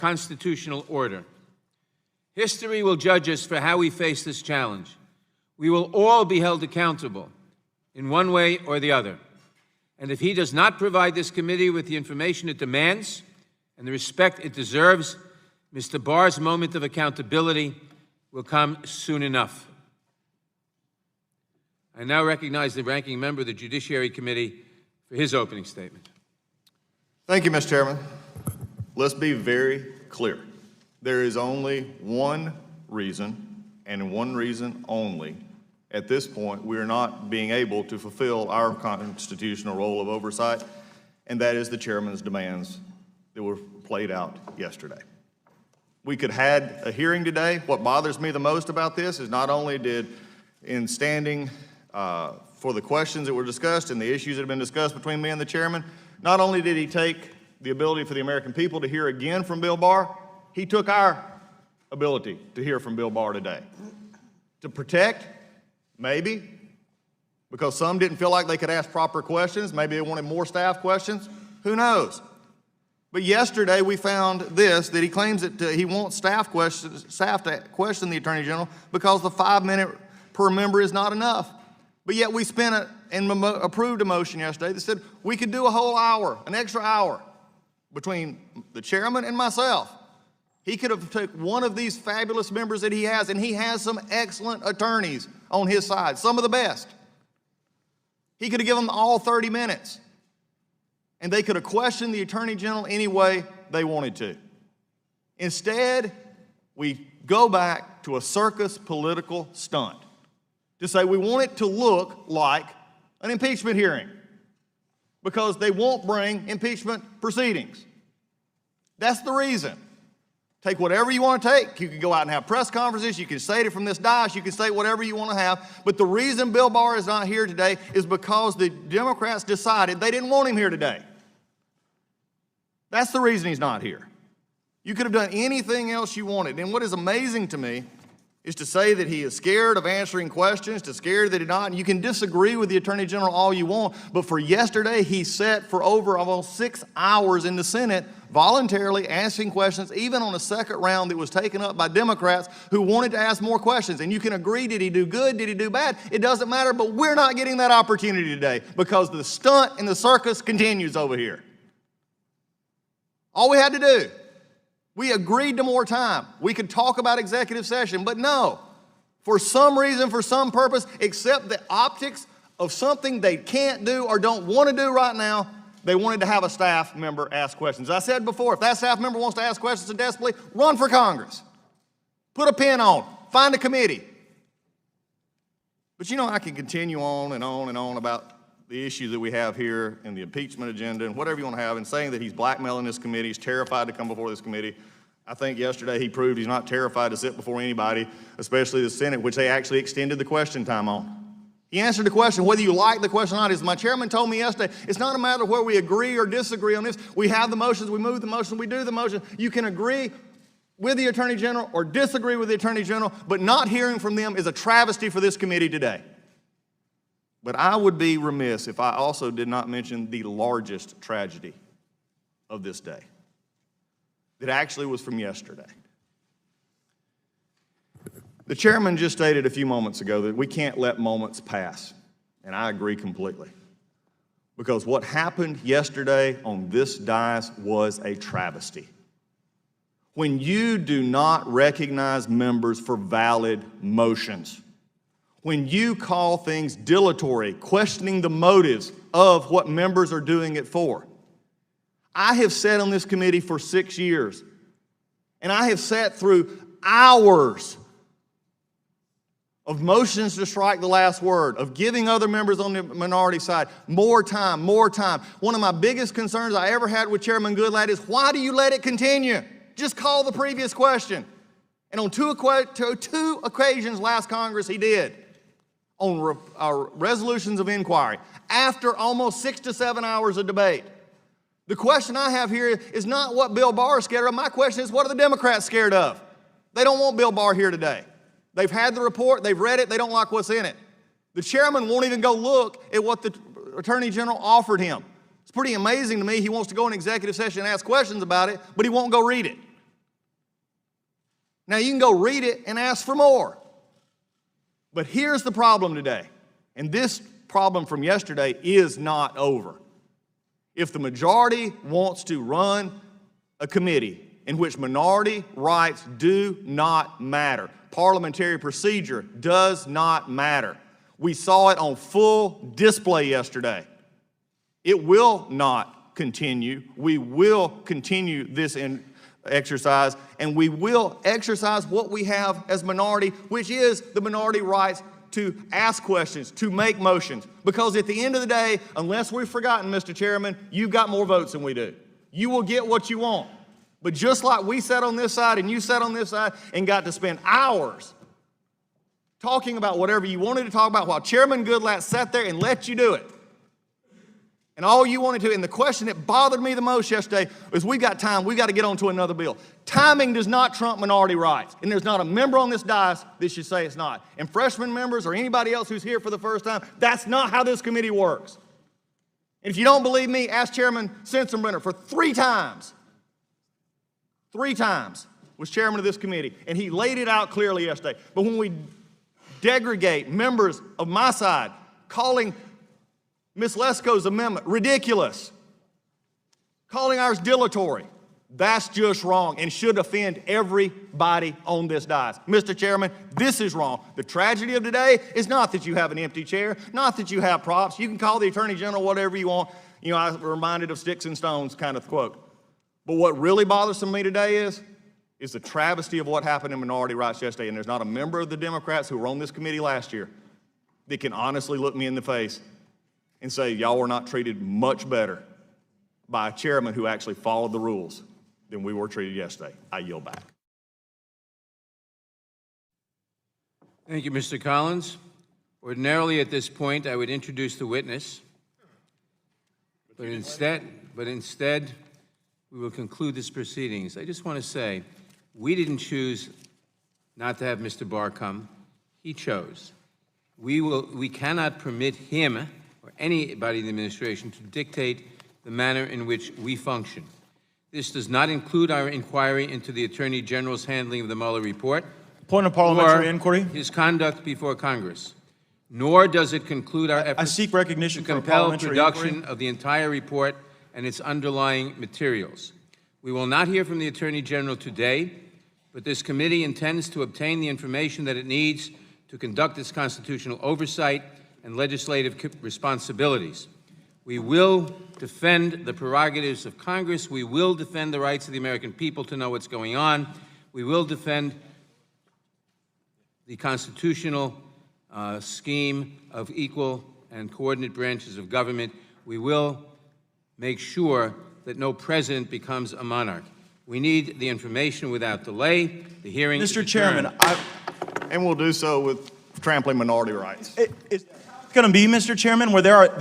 constitutional order. History will judge us for how we face this challenge. We will all be held accountable in one way or the other. And if he does not provide this committee with the information it demands and the respect it deserves, Mr. Barr's moment of accountability will come soon enough. I now recognize the ranking member of the Judiciary Committee for his opening statement. Thank you, Mr. Chairman. Let's be very clear. There is only one reason, and one reason only, at this point, we are not being able to fulfill our constitutional role of oversight, and that is the chairman's demands that were played out yesterday. We could have had a hearing today. What bothers me the most about this is not only did, in standing for the questions that were discussed and the issues that have been discussed between me and the chairman, not only did he take the ability for the American people to hear again from Bill Barr, he took our ability to hear from Bill Barr today. To protect, maybe, because some didn't feel like they could ask proper questions. Maybe they wanted more staff questions. Who knows? But yesterday we found this, that he claims that he wants staff to question the Attorney General because the 5 minute per member is not enough. But yet we spent and approved a motion yesterday that said we could do a whole hour, an extra hour, between the chairman and myself. He could have took one of these fabulous members that he has, and he has some excellent attorneys on his side, some of the best. He could have given them all 30 minutes, and they could have questioned the Attorney General any way they wanted to. Instead, we go back to a circus political stunt to say we want it to look like an impeachment hearing because they won't bring impeachment proceedings. That's the reason. Take whatever you want to take. You can go out and have press conferences. You can say it from this dais. You can say whatever you want to have. But the reason Bill Barr is not here today is because the Democrats decided they didn't want him here today. That's the reason he's not here. You could have done anything else you wanted. And what is amazing to me is to say that he is scared of answering questions, to scared that he's not. And you can disagree with the Attorney General all you want, but for yesterday, he sat for over almost 6 hours in the Senate voluntarily asking questions, even on a second round that was taken up by Democrats who wanted to ask more questions. And you can agree, did he do good, did he do bad? It doesn't matter, but we're not getting that opportunity today because the stunt and the circus continues over here. All we had to do, we agreed to more time. We could talk about executive session, but no, for some reason, for some purpose, except the optics of something they can't do or don't want to do right now, they wanted to have a staff member ask questions. As I said before, if that staff member wants to ask questions so desperately, run for Congress. Put a pin on, find a committee. But you know, I can continue on and on and on about the issues that we have here and the impeachment agenda and whatever you want to have, and saying that he's blackmailing this committee, he's terrified to come before this committee. I think yesterday he proved he's not terrified to sit before anybody, especially the Senate, which they actually extended the question time on. He answered the question, whether you like the question or not. As my chairman told me yesterday, it's not a matter of where we agree or disagree on this. We have the motions, we move the motion, we do the motion. You can agree with the Attorney General or disagree with the Attorney General, but not hearing from them is a travesty for this committee today. But I would be remiss if I also did not mention the largest tragedy of this day. That actually was from yesterday. The chairman just stated a few moments ago that we can't let moments pass, and I agree completely. Because what happened yesterday on this dais was a travesty. When you do not recognize members for valid motions, when you call things dilatory, questioning the motives of what members are doing it for. I have sat on this committee for 6 years, and I have sat through hours of motions to strike the last word, of giving other members on the minority side more time, more time. One of my biggest concerns I ever had with Chairman Goodlatte is, why do you let it continue? Just call the previous question. And on two occasions last Congress, he did. On our resolutions of inquiry, after almost 6 to 7 hours of debate. The question I have here is not what Bill Barr is scared of. My question is, what are the Democrats scared of? They don't want Bill Barr here today. They've had the report, they've read it, they don't like what's in it. The chairman won't even go look at what the Attorney General offered him. It's pretty amazing to me. He wants to go in executive session and ask questions about it, but he won't go read it. Now, you can go read it and ask for more. But here's the problem today, and this problem from yesterday is not over. If the majority wants to run a committee in which minority rights do not matter, parliamentary procedure does not matter, we saw it on full display yesterday. It will not continue. We will continue this exercise, and we will exercise what we have as minority, which is the minority rights to ask questions, to make motions. Because at the end of the day, unless we've forgotten, Mr. Chairman, you've got more votes than we do. You will get what you want. But just like we sat on this side and you sat on this side and got to spend hours talking about whatever you wanted to talk about while Chairman Goodlatte sat there and let you do it. And all you wanted to, and the question that bothered me the most yesterday was, we've got time, we've got to get on to another bill. Timing does not trump minority rights. And there's not a member on this dais that should say it's not. And freshman members or anybody else who's here for the first time, that's not how this committee works. And if you don't believe me, ask Chairman Sensenbrenner. For three times was chairman of this committee, and he laid it out clearly yesterday. But when we degradate members of my side, calling Ms. Lesko's amendment ridiculous, calling ours dilatory, that's just wrong and should offend everybody on this dais. Mr. Chairman, this is wrong. The tragedy of today is not that you have an empty chair, not that you have props. You can call the Attorney General whatever you want. You know, I'm reminded of sticks and stones kind of quote. But what really bothers me today is the travesty of what happened in minority rights yesterday, and there's not a member of the Democrats who were on this committee last year that can honestly look me in the face and say, y'all were not treated much better by a chairman who actually followed the rules than we were treated yesterday. I yield back. Thank you, Mr. Collins. Ordinarily at this point, I would introduce the witness, but instead, we will conclude this proceedings. I just want to say, we didn't choose not to have Mr. Barr come. He chose. We cannot permit him or anybody in the administration to dictate the manner in which we function. This does not include our inquiry into the Attorney General's handling of the Mueller report, point of parliamentary inquiry, his conduct before Congress, nor does it conclude our efforts I seek recognition to for compel parliamentary production inquiry. of the entire report and its underlying materials. We will not hear from the Attorney General today, but this committee intends to obtain the information that it needs to conduct its constitutional oversight and legislative responsibilities. We will defend the prerogatives of Congress. We will defend the rights of the American people to know what's going on. We will defend the constitutional scheme of equal and coordinate branches of government. We will make sure that no president becomes a monarch. We need the information without delay. The hearing Mr. Chairman, And we'll do so with trampling minority rights. it's going to be, Mr. Chairman, where there are